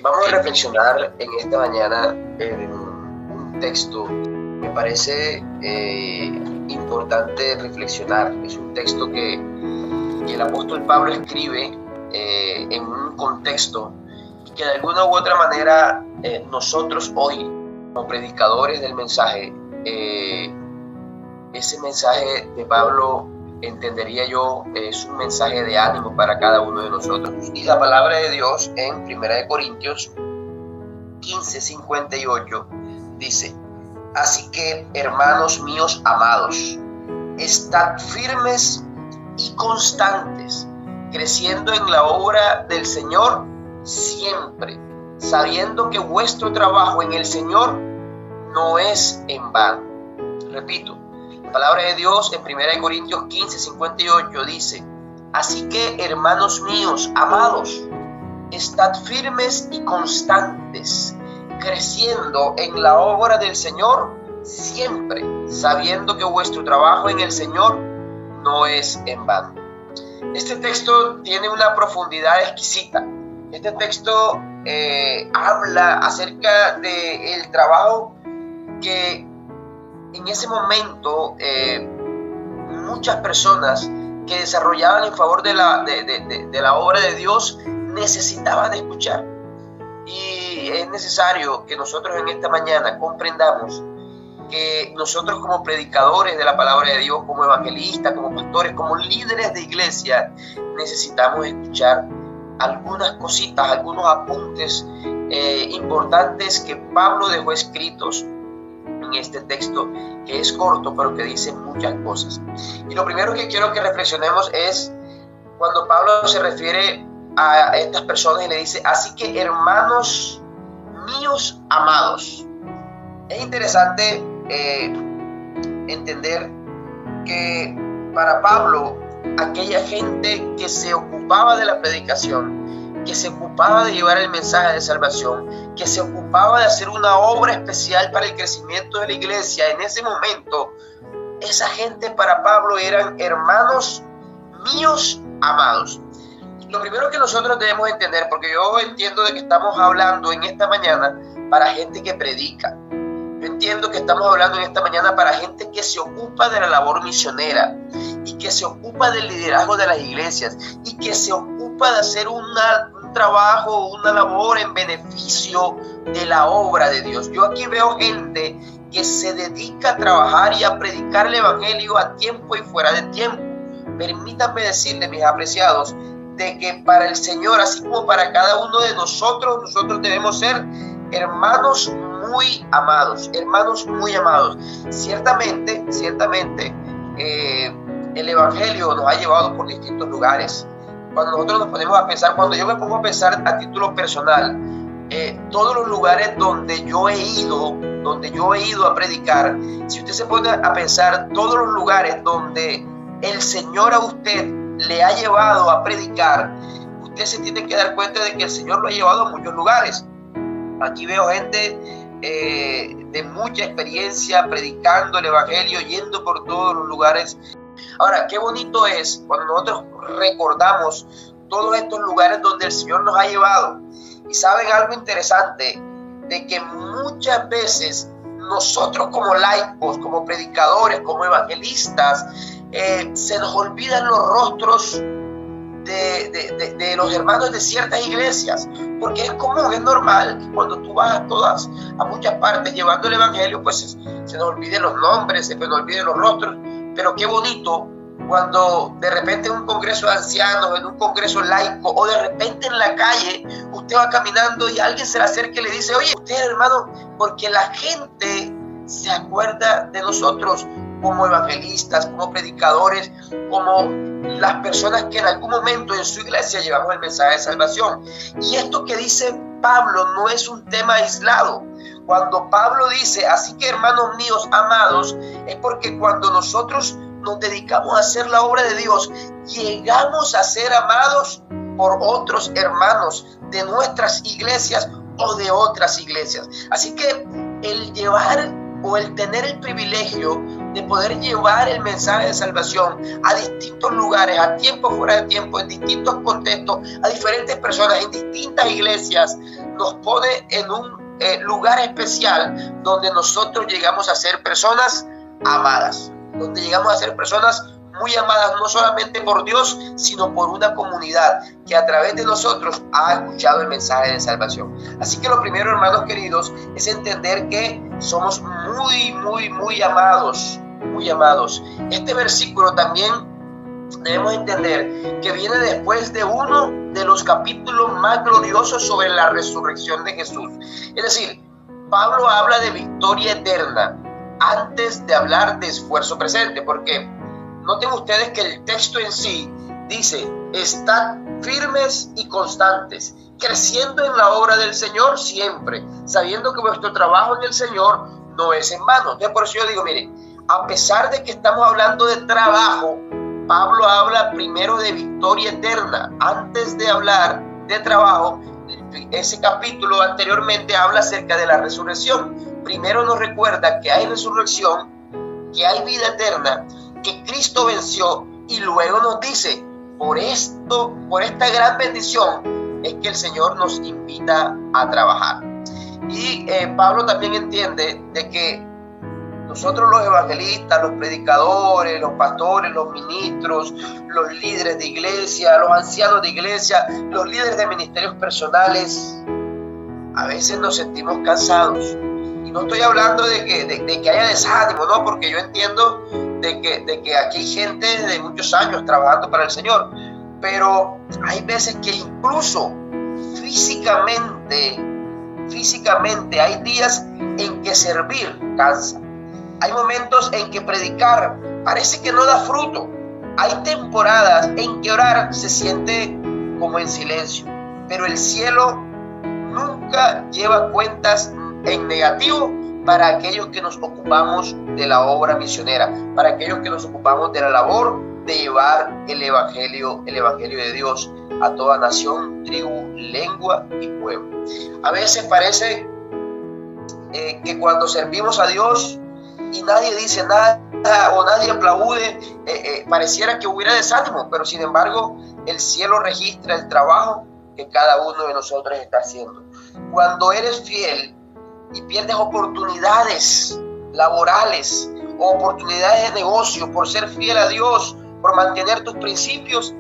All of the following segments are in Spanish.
Vamos a reflexionar en esta mañana en un texto que me parece importante reflexionar. Es un texto que el apóstol Pablo escribe en un contexto que de alguna u otra manera nosotros hoy, como predicadores del mensaje, ese mensaje de Pablo, entendería yo, es un mensaje de ánimo para cada uno de nosotros. Y la palabra de Dios en 1 Corintios 15:58 dice: así que, hermanos míos amados, estad firmes y constantes, creciendo en la obra del Señor siempre, sabiendo que vuestro trabajo en el Señor no es en vano. Repito, la palabra de Dios en 1 Corintios 15:58 dice: así que, hermanos míos amados, estad firmes y constantes, creciendo en la obra del Señor siempre, sabiendo que vuestro trabajo en el Señor no es en vano. Este texto tiene una profundidad exquisita. Este texto habla acerca del trabajo que en ese momento muchas personas que desarrollaban en favor de la obra de Dios necesitaban escuchar. Y es necesario que nosotros en esta mañana comprendamos que nosotros, como predicadores de la palabra de Dios, como evangelistas, como pastores, como líderes de iglesia, necesitamos escuchar algunas cositas, algunos apuntes importantes que Pablo dejó escritos en este texto, que es corto pero que dice muchas cosas. Y lo primero que quiero que reflexionemos es cuando Pablo se refiere a estas personas y le dice: así que, hermanos míos amados. Es interesante entender que para Pablo, aquella gente que se ocupaba de la predicación, que se ocupaba de llevar el mensaje de salvación, que se ocupaba de hacer una obra especial para el crecimiento de la iglesia, en ese momento, esa gente para Pablo eran hermanos míos amados. Lo primero que nosotros debemos entender, porque yo entiendo de que estamos hablando en esta mañana para gente que predica. Yo entiendo que estamos hablando en esta mañana para gente que se ocupa de la labor misionera y que se ocupa del liderazgo de las iglesias y que se ocupa de hacer un trabajo, una labor en beneficio de la obra de Dios. Yo aquí veo gente que se dedica a trabajar y a predicar el evangelio a tiempo y fuera de tiempo. Permítanme decirles, mis apreciados, de que para el Señor, así como para cada uno de nosotros debemos ser hermanos muy amados, hermanos muy amados. Ciertamente, el evangelio nos ha llevado por distintos lugares. Cuando nosotros nos ponemos a pensar, cuando yo me pongo a pensar a título personal, todos los lugares donde yo he ido a predicar, si usted se pone a pensar todos los lugares donde el Señor a usted le ha llevado a predicar, usted se tiene que dar cuenta de que el Señor lo ha llevado a muchos lugares. Aquí veo gente de mucha experiencia predicando el evangelio, yendo por todos los lugares. Ahora, qué bonito es cuando nosotros recordamos todos estos lugares donde el Señor nos ha llevado. Y saben algo interesante, de que muchas veces nosotros como laicos, como predicadores, como evangelistas, se nos olvidan los rostros de los hermanos de ciertas iglesias, porque es común, es normal que cuando tú vas a muchas partes llevando el evangelio, pues se nos olviden los nombres, se nos olviden los rostros. Pero qué bonito cuando de repente en un congreso de ancianos, en un congreso laico, o de repente en la calle, usted va caminando y alguien se le acerca y le dice: oye, usted, hermano, porque la gente se acuerda de nosotros como evangelistas, como predicadores, como las personas que en algún momento en su iglesia llevamos el mensaje de salvación. Y esto que dice Pablo no es un tema aislado. Cuando Pablo dice: así que, hermanos míos amados, es porque cuando nosotros nos dedicamos a hacer la obra de Dios, llegamos a ser amados por otros hermanos de nuestras iglesias o de otras iglesias. Así que el llevar o el tener el privilegio de poder llevar el mensaje de salvación a distintos lugares, a tiempo, fuera de tiempo, en distintos contextos, a diferentes personas, en distintas iglesias, nos pone en un lugar especial donde nosotros llegamos a ser personas amadas, donde llegamos a ser personas muy amadas, no solamente por Dios, sino por una comunidad que a través de nosotros ha escuchado el mensaje de salvación. Así que lo primero, hermanos queridos, es entender que somos muy amados, muy amados. Este versículo también debemos entender que viene después de uno de los capítulos más gloriosos sobre la resurrección de Jesús. Es decir, Pablo habla de victoria eterna antes de hablar de esfuerzo presente, porque noten ustedes que el texto en sí dice: estad firmes y constantes, creciendo en la obra del Señor siempre, sabiendo que vuestro trabajo en el Señor no es en vano. Entonces, por eso yo digo, miren, a pesar de que estamos hablando de trabajo, Pablo habla primero de victoria eterna. Antes de hablar de trabajo, ese capítulo anteriormente habla acerca de la resurrección. Primero nos recuerda que hay resurrección, que hay vida eterna, que Cristo venció, y luego nos dice: por esta gran bendición es que el Señor nos invita a trabajar. Y Pablo también entiende de que nosotros, los evangelistas, los predicadores, los pastores, los ministros, los líderes de iglesia, los ancianos de iglesia, los líderes de ministerios personales, a veces nos sentimos cansados. Y no estoy hablando de que haya desánimo, no, porque yo entiendo de que aquí hay gente de muchos años trabajando para el Señor, pero hay veces que incluso físicamente hay días en que servir cansa. Hay momentos en que predicar parece que no da fruto. Hay temporadas en que orar se siente como en silencio. Pero el cielo nunca lleva cuentas en negativo para aquellos que nos ocupamos de la obra misionera, para aquellos que nos ocupamos de la labor de llevar el evangelio de Dios a toda nación, tribu, lengua y pueblo. A veces parece que cuando servimos a Dios y nadie dice nada o nadie aplaude, pareciera que hubiera desánimo, pero sin embargo el cielo registra el trabajo que cada uno de nosotros está haciendo. Cuando eres fiel y pierdes oportunidades laborales o oportunidades de negocio por ser fiel a Dios, por mantener tus principios,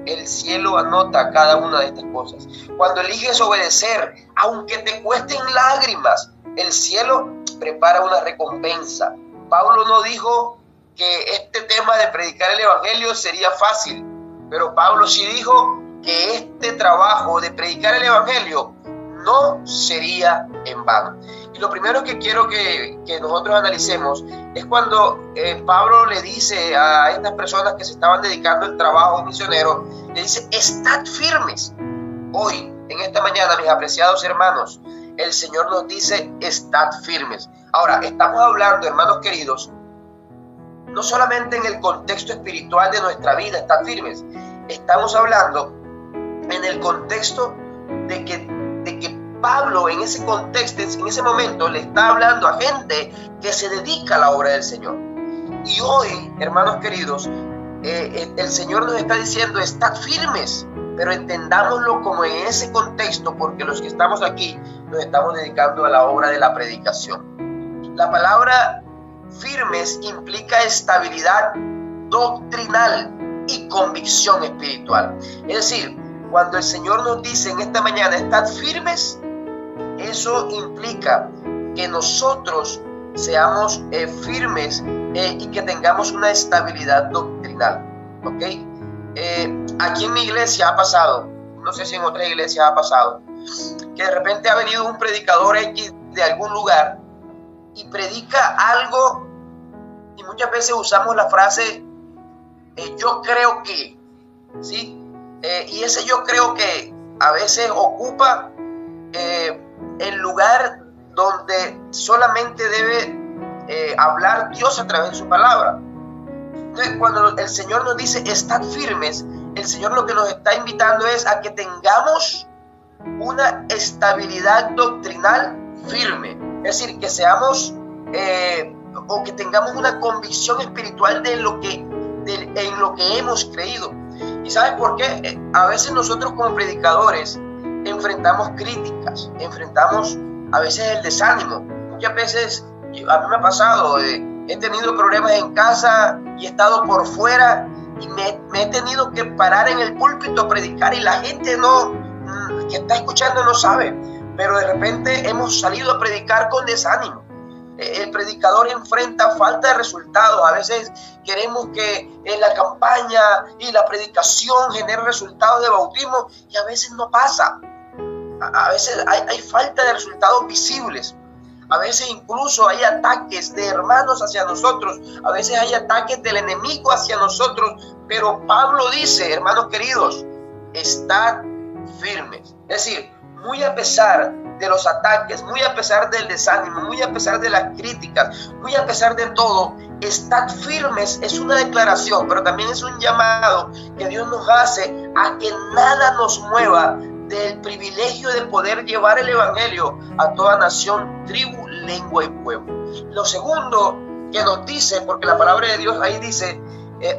el cielo anota cada una de estas cosas. Cuando eliges obedecer, aunque te cuesten lágrimas, el cielo prepara una recompensa. Pablo no dijo que este tema de predicar el evangelio sería fácil, pero Pablo sí dijo que este trabajo de predicar el evangelio no sería en vano. Y lo primero que quiero que nosotros analicemos es cuando Pablo le dice a estas personas que se estaban dedicando al trabajo misionero, le dice: estad firmes. Hoy, en esta mañana, mis apreciados hermanos, el Señor nos dice: estad firmes. Ahora, estamos hablando, hermanos queridos, no solamente en el contexto espiritual de nuestra vida, estad firmes. Estamos hablando en el contexto de que Pablo, en ese contexto, en ese momento, le está hablando a gente que se dedica a la obra del Señor. Y hoy, hermanos queridos, el Señor nos está diciendo: estad firmes, pero entendámoslo como en ese contexto, porque los que estamos aquí nos estamos dedicando a la obra de la predicación. La palabra firmes implica estabilidad doctrinal y convicción espiritual. Es decir, cuando el Señor nos dice en esta mañana: estad firmes, eso implica que nosotros seamos firmes y que tengamos una estabilidad doctrinal. ¿Ok? Aquí en mi iglesia ha pasado, no sé si en otras iglesias ha pasado, que de repente ha venido un predicador X de algún lugar y predica algo, y muchas veces usamos la frase yo creo que, ¿sí? Y ese yo creo que a veces ocupa el lugar donde solamente debe hablar Dios a través de su palabra. Entonces, cuando el Señor nos dice estad firmes, el Señor lo que nos está invitando es a que tengamos una estabilidad doctrinal firme. Es decir, que seamos o que tengamos una convicción espiritual en lo que hemos creído. ¿Y sabes por qué? A veces nosotros como predicadores enfrentamos críticas, enfrentamos a veces el desánimo. Muchas veces, a mí me ha pasado, he tenido problemas en casa y he estado por fuera y me he tenido que parar en el púlpito a predicar y la gente que está escuchando no sabe, pero de repente hemos salido a predicar con desánimo. El predicador enfrenta falta de resultados. A veces queremos que en la campaña y la predicación genere resultados de bautismo y a veces no pasa. A veces hay falta de resultados visibles. A veces incluso hay ataques de hermanos hacia nosotros. A veces hay ataques del enemigo hacia nosotros. Pero Pablo dice, hermanos queridos, estad firmes. Es decir, muy a pesar de los ataques, muy a pesar del desánimo, muy a pesar de las críticas, muy a pesar de todo, estad firmes es una declaración, pero también es un llamado que Dios nos hace a que nada nos mueva del privilegio de poder llevar el evangelio a toda nación, tribu, lengua y pueblo. Lo segundo que nos dice, porque la palabra de Dios ahí dice,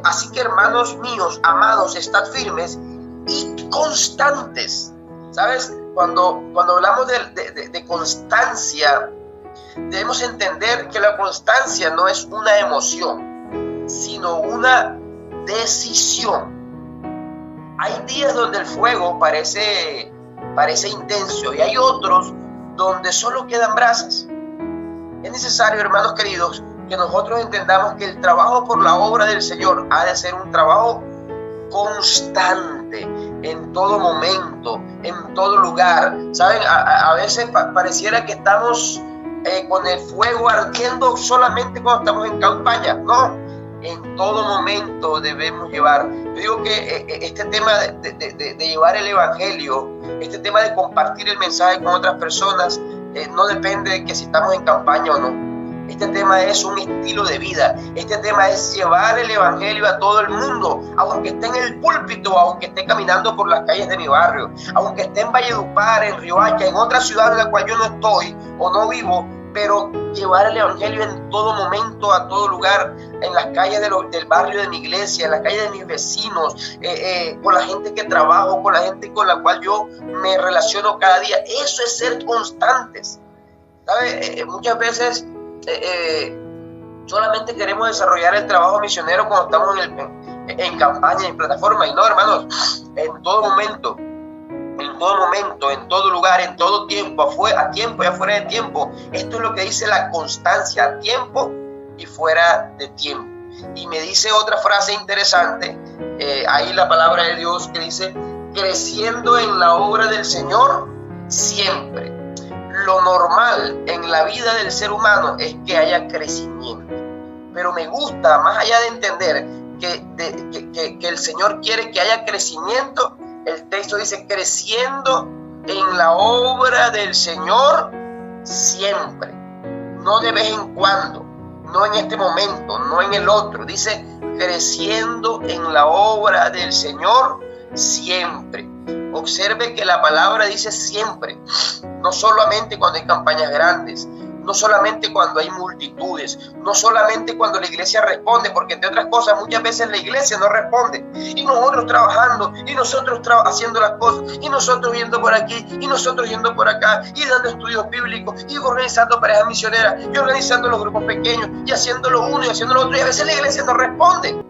así que hermanos míos, amados, estad firmes y constantes. ¿Sabes? Cuando hablamos de constancia, debemos entender que la constancia no es una emoción, sino una decisión. Hay días donde el fuego parece intenso y hay otros donde solo quedan brasas. Es necesario, hermanos queridos, que nosotros entendamos que el trabajo por la obra del Señor ha de ser un trabajo constante, en todo momento, en todo lugar. ¿Saben? A veces pareciera que estamos con el fuego ardiendo solamente cuando estamos en campaña. No, en todo momento debemos llevar. Yo digo que este tema de llevar el evangelio, este tema de compartir el mensaje con otras personas, no depende de que si estamos en campaña o no. Este tema es un estilo de vida. Este tema es llevar el evangelio a todo el mundo, aunque esté en el púlpito, aunque esté caminando por las calles de mi barrio, aunque esté en Valledupar, en Riohacha, en otra ciudad en la cual yo no estoy o no vivo, pero llevar el evangelio en todo momento, a todo lugar, en las calles del barrio de mi iglesia, en las calles de mis vecinos, con la gente que trabajo, con la gente con la cual yo me relaciono cada día. Eso es ser constantes. ¿Sabe? Muchas veces solamente queremos desarrollar el trabajo misionero cuando estamos en campaña, en plataforma, y no, hermanos, en todo momento, en todo lugar, en todo tiempo, a tiempo y afuera de tiempo. Esto es lo que dice la constancia, a tiempo y fuera de tiempo. Y me dice otra frase interesante, ahí la palabra de Dios que dice, creciendo en la obra del Señor siempre. Lo normal en la vida del ser humano es que haya crecimiento. Pero me gusta, más allá de entender que el Señor quiere que haya crecimiento, el texto dice creciendo en la obra del Señor siempre. No de vez en cuando, no en este momento, no en el otro. Dice creciendo en la obra del Señor siempre. Observe que la palabra dice siempre, no solamente cuando hay campañas grandes, no solamente cuando hay multitudes, no solamente cuando la iglesia responde, porque entre otras cosas muchas veces la iglesia no responde y nosotros trabajando y nosotros haciendo las cosas y nosotros yendo por aquí y nosotros yendo por acá y dando estudios bíblicos y organizando parejas misioneras y organizando los grupos pequeños y haciendo lo uno y haciendo lo otro, y a veces la iglesia no responde,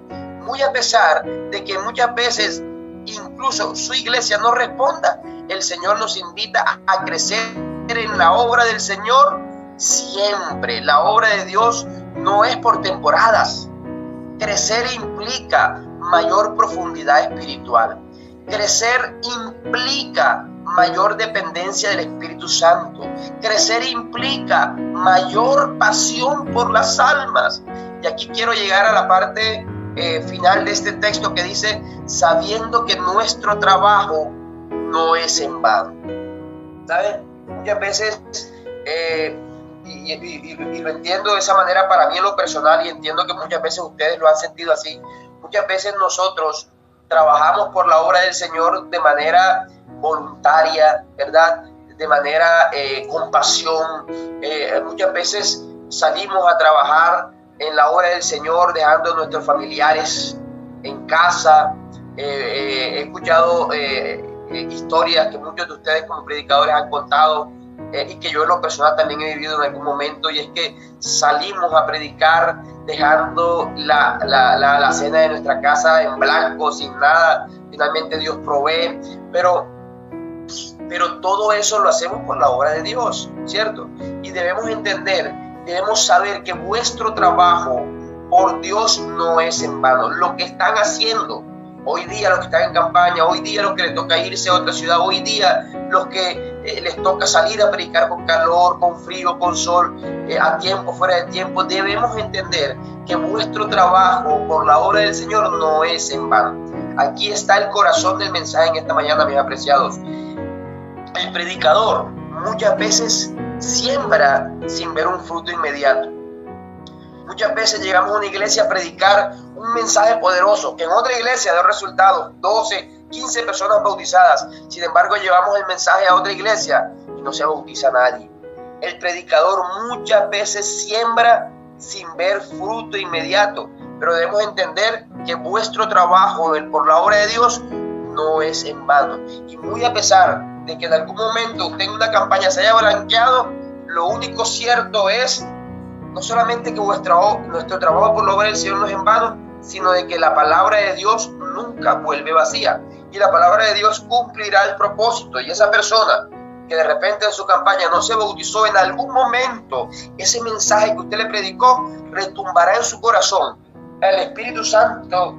muy a pesar de que muchas veces incluso su iglesia no responda. El Señor nos invita a crecer en la obra del Señor siempre. La obra de Dios no es por temporadas. Crecer implica mayor profundidad espiritual. Crecer implica mayor dependencia del Espíritu Santo. Crecer implica mayor pasión por las almas. Y aquí quiero llegar a la parte final de este texto que dice, sabiendo que nuestro trabajo no es en vano. ¿Saben? Muchas veces, y lo entiendo de esa manera para mí en lo personal, y entiendo que muchas veces ustedes lo han sentido así. Muchas veces nosotros trabajamos por la obra del Señor de manera voluntaria, ¿verdad? De manera con pasión. Muchas veces salimos a trabajar en la obra del Señor, dejando a nuestros familiares en casa. He escuchado historias que muchos de ustedes como predicadores han contado, y que yo en lo personal también he vivido en algún momento, y es que salimos a predicar dejando la cena de nuestra casa en blanco, sin nada. Finalmente Dios provee, pero todo eso lo hacemos por la obra de Dios, ¿cierto? Y debemos entender, debemos saber que vuestro trabajo por Dios no es en vano. Lo que están haciendo hoy día, los que están en campaña, hoy día los que les toca irse a otra ciudad, hoy día los que les toca salir a predicar con calor, con frío, con sol, a tiempo, fuera de tiempo, debemos entender que vuestro trabajo por la obra del Señor no es en vano. Aquí está el corazón del mensaje en esta mañana, mis apreciados. El predicador muchas veces siembra sin ver un fruto inmediato. Muchas veces llegamos a una iglesia a predicar un mensaje poderoso, que en otra iglesia da resultados, 12, 15 personas bautizadas. Sin embargo, llevamos el mensaje a otra iglesia y no se bautiza nadie. El predicador muchas veces siembra sin ver fruto inmediato, pero debemos entender que vuestro trabajo por la obra de Dios no es en vano. Y muy a pesar de que en algún momento usted en una campaña se haya blanqueado, lo único cierto es no solamente que nuestro trabajo por la obra del Señor no es en vano, sino de que la palabra de Dios nunca vuelve vacía. Y la palabra de Dios cumplirá el propósito. Y esa persona que de repente en su campaña no se bautizó, en algún momento ese mensaje que usted le predicó retumbará en su corazón. El Espíritu Santo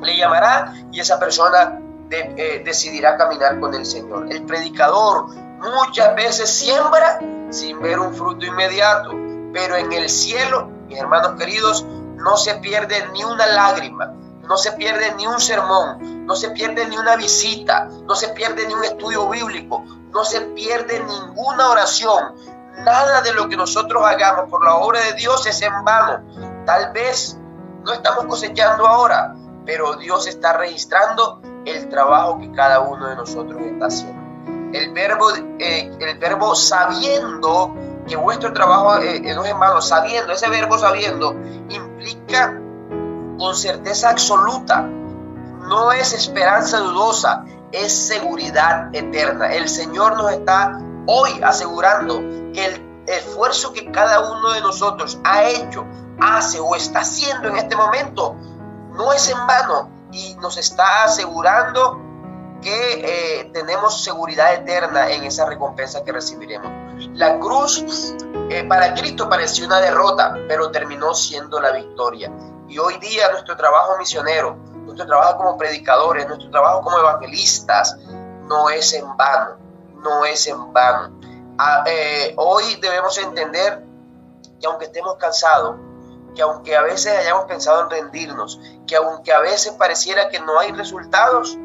le llamará y esa persona decidirá caminar con el Señor. El predicador muchas veces siembra sin ver un fruto inmediato, pero en el cielo, mis hermanos queridos, no se pierde ni una lágrima, no se pierde ni un sermón, no se pierde ni una visita, no se pierde ni un estudio bíblico, no se pierde ninguna oración. Nada de lo que nosotros hagamos por la obra de Dios es en vano. Tal vez no estamos cosechando ahora, pero Dios está registrando el trabajo que cada uno de nosotros está haciendo. El verbo sabiendo que vuestro trabajo no es en vano, sabiendo, ese verbo sabiendo implica con certeza absoluta, no es esperanza dudosa, es seguridad eterna. El Señor nos está hoy asegurando que el esfuerzo que cada uno de nosotros ha hecho, hace o está haciendo en este momento no es en vano, y nos está asegurando que tenemos seguridad eterna en esa recompensa que recibiremos. La cruz para Cristo pareció una derrota, pero terminó siendo la victoria. Y hoy día nuestro trabajo misionero, nuestro trabajo como predicadores, nuestro trabajo como evangelistas, no es en vano, no es en vano. Hoy debemos entender que aunque estemos cansados, que aunque a veces hayamos pensado en rendirnos, que aunque a veces pareciera que no hay resultados,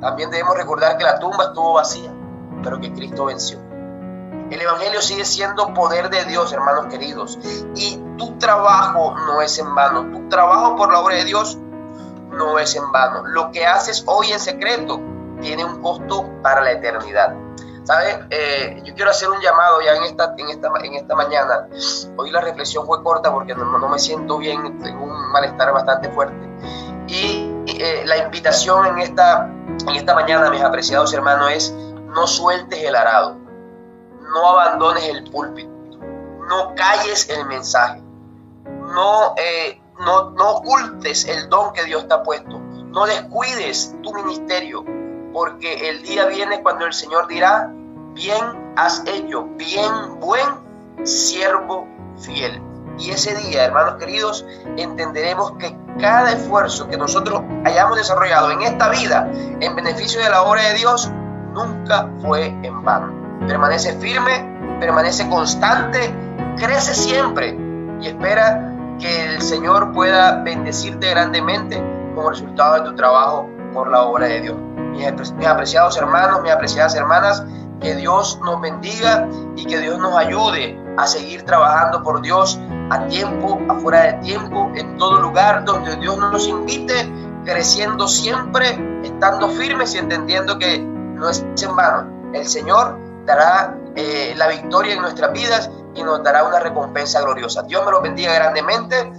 también debemos recordar que la tumba estuvo vacía, pero que Cristo venció. El evangelio sigue siendo poder de Dios, hermanos queridos, y tu trabajo no es en vano. Tu trabajo por la obra de Dios no es en vano. Lo que haces hoy en secreto tiene un costo para la eternidad. ¿Sabes? Yo quiero hacer un llamado ya en esta mañana. Hoy la reflexión fue corta porque no me siento bien, tengo un malestar bastante fuerte. Y la invitación en esta mañana, mis apreciados hermanos, es: no sueltes el arado, no abandones el púlpito, no calles el mensaje, no ocultes el don que Dios te ha puesto, no descuides tu ministerio, porque el día viene cuando el Señor dirá: bien has hecho, bien, buen siervo fiel. Y ese día, hermanos queridos, entenderemos que cada esfuerzo que nosotros hayamos desarrollado en esta vida en beneficio de la obra de Dios nunca fue en vano. Permanece firme, permanece constante, crece siempre y espera que el Señor pueda bendecirte grandemente como resultado de tu trabajo por la obra de Dios. Mis apreciados hermanos, mis apreciadas hermanas, que Dios nos bendiga y que Dios nos ayude a seguir trabajando por Dios a tiempo, afuera de tiempo, en todo lugar donde Dios nos invite, creciendo siempre, estando firmes y entendiendo que no es en vano. El Señor dará la victoria en nuestras vidas y nos dará una recompensa gloriosa. Dios me los bendiga grandemente.